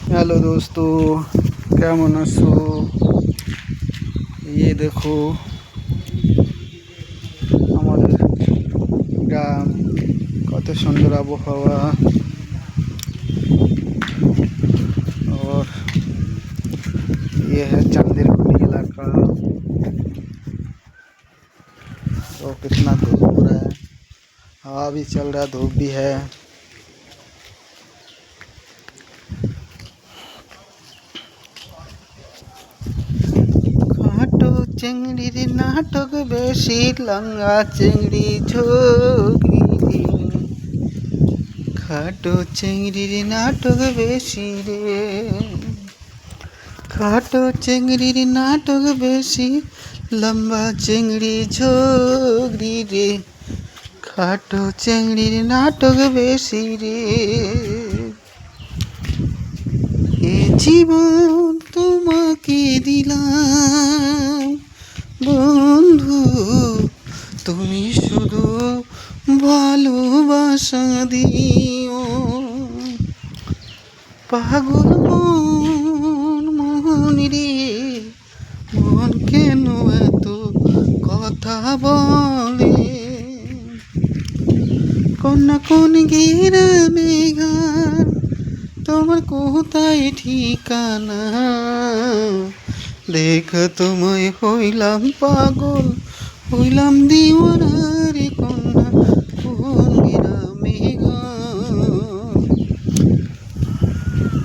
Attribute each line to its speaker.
Speaker 1: Hello दोस्तों, কেমন আছো? দেখো আমাদের গ্রাম, কত সুন্দর আবহাওয়া। और ये है चंदेरकुली इलाका। तो कितना धूप हो रहा है, हवा भी चल रहा है, धूप भी है। खाटो चिंगड़ी नाटक बेशी लंगा चिंगड़ी झोगरी। खाटो चिंगड़ी नाटक बेशी रे, खाटो चिंगड़ी नाटक बेशी लंबा चिंगड़ी झोगरी रे। खाटो चिंगड़ी नाटक बेशी रे। এ জীবন তোমাকে দিলাম বন্ধু, তুমি শুধু ভালোবাসা দিও। পাগল মন মন রে, মন কেন এত কথা বলে? কন্যা কোন গ্রামে গান, তোমার কোথায় ঠিকানা? দেখ তোমায় হইলাম পাগল, হইলাম দিওয়ানা।